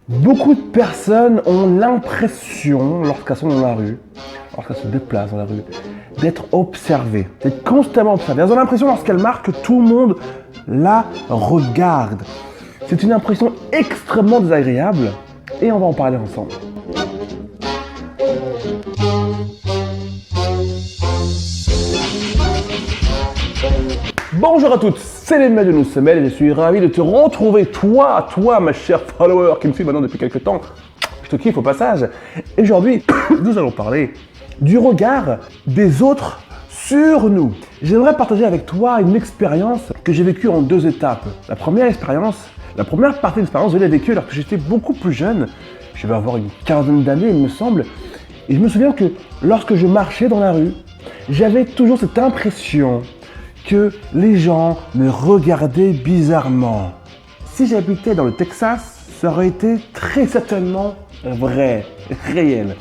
Beaucoup de personnes ont l'impression, lorsqu'elles sont dans la rue, lorsqu'elles se déplacent dans la rue, d'être observées, d'être constamment observées. Elles ont l'impression, lorsqu'elles marchent, que tout le monde la regarde. C'est une impression extrêmement désagréable et on va en parler ensemble. Bonjour à toutes, c'est les mails de nos semelles et je suis ravi de te retrouver, toi, ma chère follower qui me suit maintenant depuis quelques temps. Je te kiffe au passage. Et aujourd'hui, nous allons parler du regard des autres sur nous. J'aimerais partager avec toi une expérience que j'ai vécue en deux étapes. La première partie de l'expérience, je l'ai vécue lorsque j'étais beaucoup plus jeune. Je vais avoir une quinzaine d'années, il me semble. Et je me souviens que lorsque je marchais dans la rue, j'avais toujours cette impression que les gens me regardaient bizarrement. Si j'habitais dans le Texas, ça aurait été très certainement vrai, réel.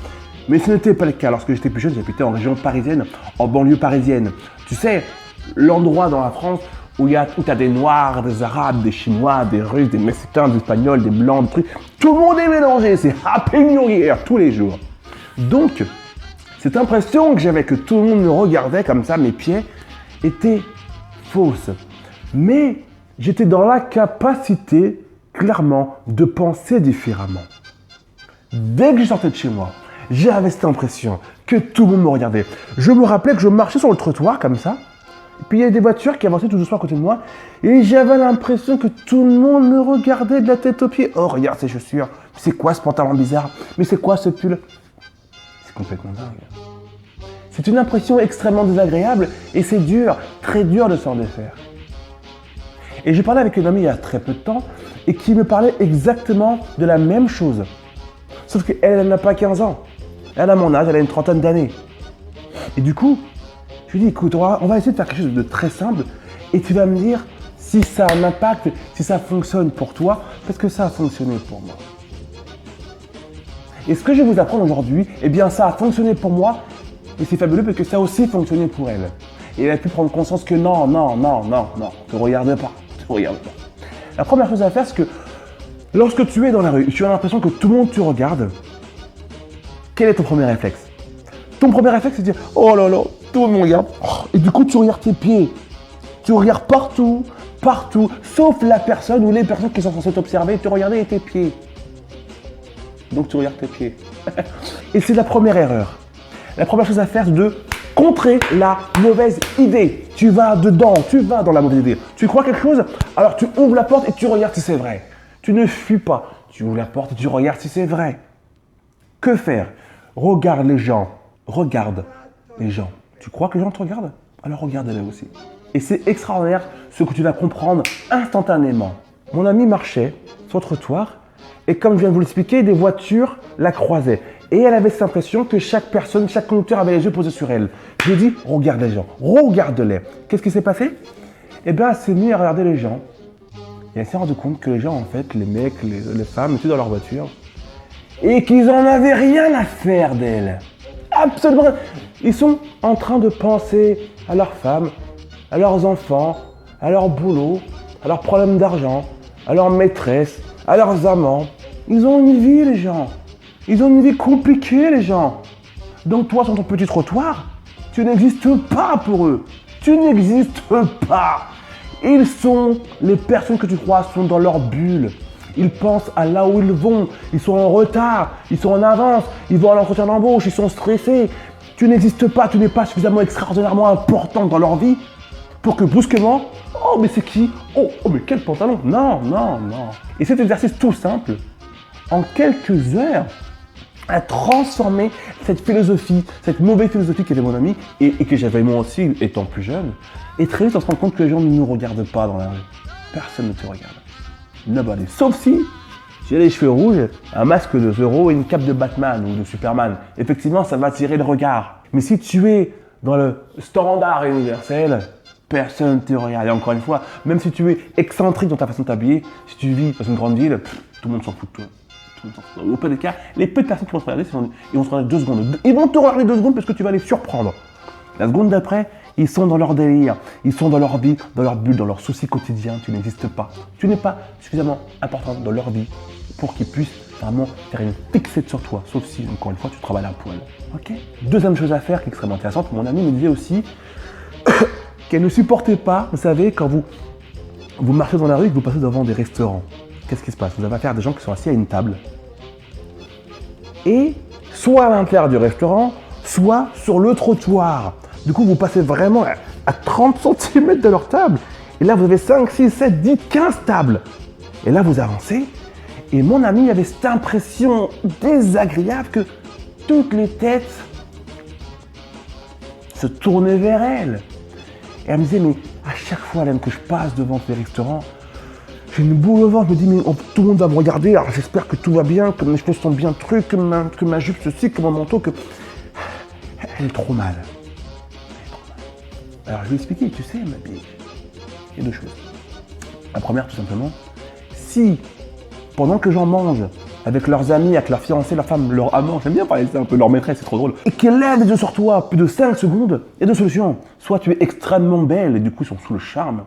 Mais ce n'était pas le cas. Lorsque j'étais plus jeune, j'habitais en région parisienne, en banlieue parisienne. Tu sais, l'endroit dans la France où tu as des Noirs, des Arabes, des Chinois, des Russes, des Mexicains, des Espagnols, des Blancs, des trucs. Tout le monde est mélangé, c'est Happy New Year tous les jours. Donc, cette impression que j'avais que tout le monde me regardait comme ça, mes pieds, était fausse. Mais j'étais dans la capacité, clairement, de penser différemment. Dès que je sortais de chez moi, j'avais cette impression que tout le monde me regardait. Je me rappelais que je marchais sur le trottoir comme ça, et puis il y avait des voitures qui avançaient tout doucement à côté de moi, et j'avais l'impression que tout le monde me regardait de la tête aux pieds. Oh, regarde ces chaussures, c'est quoi ce pantalon bizarre? Mais c'est quoi ce pull? C'est complètement dingue. C'est une impression extrêmement désagréable et c'est dur, très dur de s'en défaire. Et j'ai parlé avec une amie il y a très peu de temps et qui me parlait exactement de la même chose. Sauf qu'elle n'a pas 15 ans. Elle a mon âge, elle a une trentaine d'années. Et du coup, je lui dis, écoute, on va essayer de faire quelque chose de très simple et tu vas me dire si ça a un impact, si ça fonctionne pour toi, parce que ça a fonctionné pour moi. Et ce que je vais vous apprendre aujourd'hui, eh bien ça a fonctionné pour moi. Et c'est fabuleux parce que ça a aussi fonctionné pour elle. Et elle a pu prendre conscience que non, te regarde pas. La première chose à faire, c'est que lorsque tu es dans la rue, tu as l'impression que tout le monde te regarde, quel est ton premier réflexe? Ton premier réflexe, c'est de dire, oh là là, tout le monde me regarde. Et du coup, tu regardes tes pieds. Tu regardes partout, sauf la personne ou les personnes qui sont censées t'observer, te regarder tes pieds. Donc tu regardes tes pieds. Et c'est la première erreur. La première chose à faire, c'est de contrer la mauvaise idée. Tu vas dedans, tu vas dans la mauvaise idée. Tu crois quelque chose, alors tu ouvres la porte et tu regardes si c'est vrai. Tu ne fuis pas. Tu ouvres la porte et tu regardes si c'est vrai. Que faire? Regarde les gens. Regarde les gens. Tu crois que les gens te regardent? Alors regarde-les aussi. Et c'est extraordinaire ce que tu vas comprendre instantanément. Mon ami marchait sur le trottoir et comme je viens de vous l'expliquer, des voitures la croisaient. Et elle avait cette impression que chaque personne, chaque conducteur avait les yeux posés sur elle. Je lui ai dit, regarde les gens, regarde-les. Qu'est-ce qui s'est passé? Eh bien, elle s'est mise à regarder les gens. Et elle s'est rendue compte que les gens, en fait, les mecs, les femmes, étaient dans leur voiture. Et qu'ils n'en avaient rien à faire d'elle. Absolument rien. Ils sont en train de penser à leurs femmes, à leurs enfants, à leur boulot, à leurs problèmes d'argent, à leur maîtresse, à leurs amants. Ils ont une vie, les gens. Ils ont une vie compliquée, les gens. Donc toi, sur ton petit trottoir, tu n'existes pas pour eux. Tu n'existes pas. Ils sont, les personnes que tu crois sont dans leur bulle. Ils pensent à là où ils vont. Ils sont en retard. Ils sont en avance. Ils vont à l'entretien d'embauche. Ils sont stressés. Tu n'existes pas. Tu n'es pas suffisamment extraordinairement important dans leur vie pour que brusquement, oh mais c'est qui? Oh mais quel pantalon? Non. Et cet exercice tout simple, en quelques heures, a transformé cette philosophie, cette mauvaise philosophie qu'avait mon ami et que j'avais moi aussi étant plus jeune. Et très vite, on se rend compte que les gens ne nous regardent pas dans la rue. Personne ne te regarde. Nobody. Sauf si tu as les cheveux rouges, un masque de Zorro et une cape de Batman ou de Superman. Effectivement, ça va attirer le regard. Mais si tu es dans le standard universel, personne ne te regarde. Et encore une fois, même si tu es excentrique dans ta façon de t'habiller, si tu vis dans une grande ville, tout le monde s'en fout de toi. Au peu des cas, les peu de personnes qui vont te regarder, ils vont te regarder 2 secondes. Ils vont te regarder 2 secondes parce que tu vas les surprendre. La seconde d'après, ils sont dans leur délire, ils sont dans leur vie, dans leur bulle, dans leurs soucis quotidiens. Tu n'existes pas. Tu n'es pas suffisamment important dans leur vie pour qu'ils puissent vraiment faire une fixette sur toi, sauf si, encore une fois, tu travailles à poil. Ok. Deuxième chose à faire qui est extrêmement intéressante, mon ami me disait aussi qu'elle ne supportait pas, vous savez, quand vous marchez dans la rue et que vous passez devant des restaurants. Qu'est-ce qui se passe? Vous avez affaire à des gens qui sont assis à une table. Et soit à l'intérieur du restaurant, soit sur le trottoir. Du coup, vous passez vraiment à 30 cm de leur table. Et là, vous avez 5, 6, 7, 10, 15 tables. Et là, vous avancez. Et mon ami avait cette impression désagréable que toutes les têtes se tournaient vers elle. Et elle me disait, mais à chaque fois même que je passe devant ces restaurants, j'ai une boule au ventre. Je me dis, mais tout le monde va me regarder. Alors j'espère que tout va bien, que mes cheveux sont bien trucs, que ma jupe ceci, que mon manteau, que... Elle est trop mal. Alors je lui ai expliqué, tu sais, ma bille, il y a deux choses. La première, tout simplement, si pendant que j'en mange avec leurs amis, avec leurs fiancés, leurs femmes, leurs amants, j'aime bien parler de ça un peu, leur maîtresse, c'est trop drôle, et qu'elle lève les yeux sur toi plus de 5 secondes, il y a deux solutions. Soit tu es extrêmement belle et du coup ils sont sous le charme,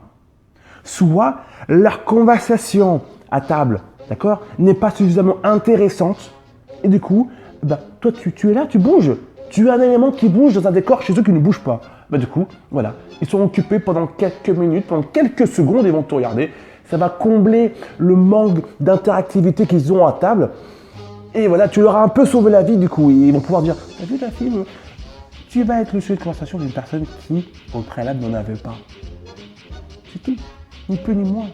soit leur conversation à table, d'accord, n'est pas suffisamment intéressante et du coup, toi tu es là, tu bouges. Tu as un élément qui bouge dans un décor chez eux qui ne bouge pas. Du coup, voilà, ils sont occupés pendant quelques minutes, pendant quelques secondes, ils vont te regarder. Ça va combler le manque d'interactivité qu'ils ont à table. Et voilà, tu leur as un peu sauvé la vie du coup. Ils vont pouvoir dire, t'as vu ta fille, tu vas être le sujet de conversation d'une personne qui, au préalable, n'en avait pas. C'est tout, ni plus ni moins.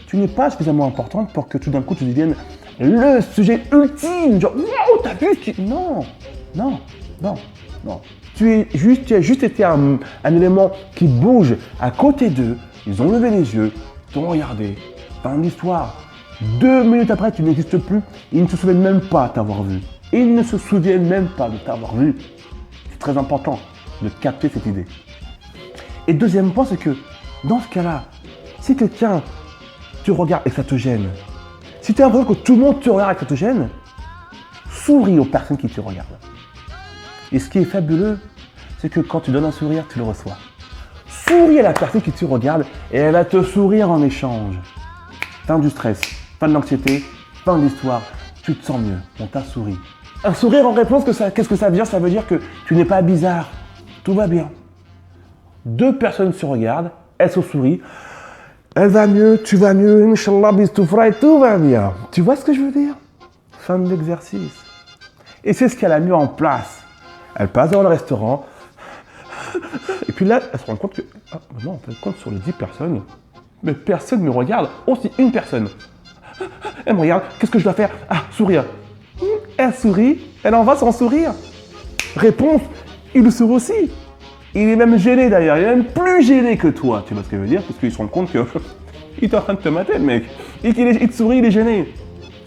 Tu n'es pas suffisamment importante pour que tout d'un coup tu deviennes le sujet ultime. Genre, wow, t'as vu? Non. Tu as juste été un élément qui bouge à côté d'eux. Ils ont levé les yeux, t'ont regardé. Fin de l'histoire. 2 minutes après, tu n'existes plus. Ils ne se souviennent même pas de t'avoir vu. Ils ne se souviennent même pas de t'avoir vu. C'est très important de capter cette idée. Et deuxième point, c'est que dans ce cas-là, si quelqu'un te regarde et que ça te gêne, si tu as l'impression que tout le monde te regarde et que ça te gêne, souris aux personnes qui te regardent. Et ce qui est fabuleux, c'est que quand tu donnes un sourire, tu le reçois. Souris à la personne qui te regarde et elle va te sourire en échange. Fin du stress, fin de l'anxiété, fin de l'histoire, tu te sens mieux, on t'a souri. Un sourire en réponse, qu'est-ce que ça veut dire? Ça veut dire que tu n'es pas bizarre, tout va bien. 2 personnes se regardent, elles se sourient. Elle va mieux, tu vas mieux, Inch'Allah, bistoufra, tout va bien. Tu vois ce que je veux dire? Fin de l'exercice. Et c'est ce qu'elle a mis en place. Elle passe dans le restaurant, et puis là, elle se rend compte que, non, on fait compte sur les 10 personnes, mais personne ne me regarde, aussi une personne. Elle me regarde, qu'est-ce que je dois faire? Sourire. Elle sourit, elle en va sans sourire. Réponse, il le sourit aussi. Il est même gêné d'ailleurs, il est même plus gêné que toi, tu vois ce que je veux dire? Parce qu'il se rend compte que il est en train de te mater, le mec. Et qu'il te sourit, il est gêné.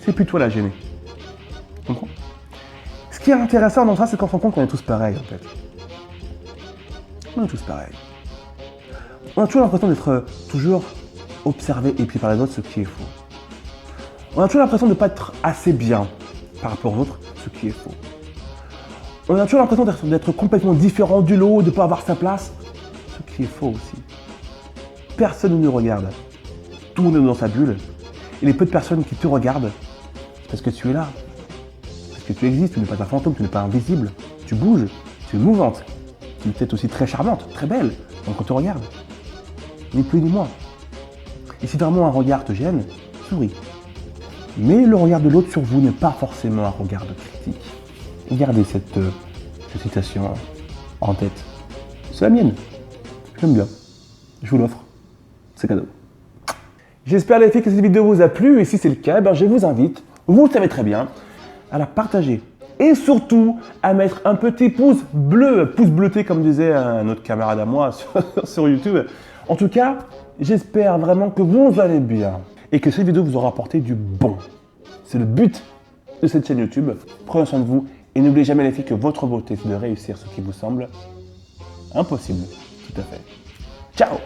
C'est plus toi la gênée. Tu comprends? Ce qui est intéressant dans ça, c'est qu'on se rend compte qu'on est tous pareils, en fait. On est tous pareils. On a toujours l'impression d'être toujours observé et puis par les autres, ce qui est faux. On a toujours l'impression de ne pas être assez bien par rapport aux autres, ce qui est faux. On a toujours l'impression d'être complètement différent du lot, de ne pas avoir sa place, ce qui est faux aussi. Personne ne nous regarde. Tout le monde est dans sa bulle. Et les peu de personnes qui te regardent, c'est parce que tu es là. Parce que tu existes, tu n'es pas un fantôme, tu n'es pas invisible. Tu bouges, tu es mouvante. Tu es peut-être aussi très charmante, très belle, donc on te regarde. Ni plus ni moins. Et si vraiment un regard te gêne, souris. Mais le regard de l'autre sur vous n'est pas forcément un regard de critique. Gardez cette citation en tête. C'est la mienne. J'aime bien. Je vous l'offre. C'est cadeau. J'espère les filles que cette vidéo vous a plu et si c'est le cas, je vous invite, vous le savez très bien, à la partager. Et surtout, à mettre un petit pouce bleu, pouce bleuté comme disait un autre camarade à moi sur YouTube. En tout cas, j'espère vraiment que vous allez bien et que cette vidéo vous aura apporté du bon. C'est le but de cette chaîne YouTube. Prenez soin de vous et n'oubliez jamais les filles que votre beauté c'est de réussir ce qui vous semble impossible. Tout à fait. Ciao!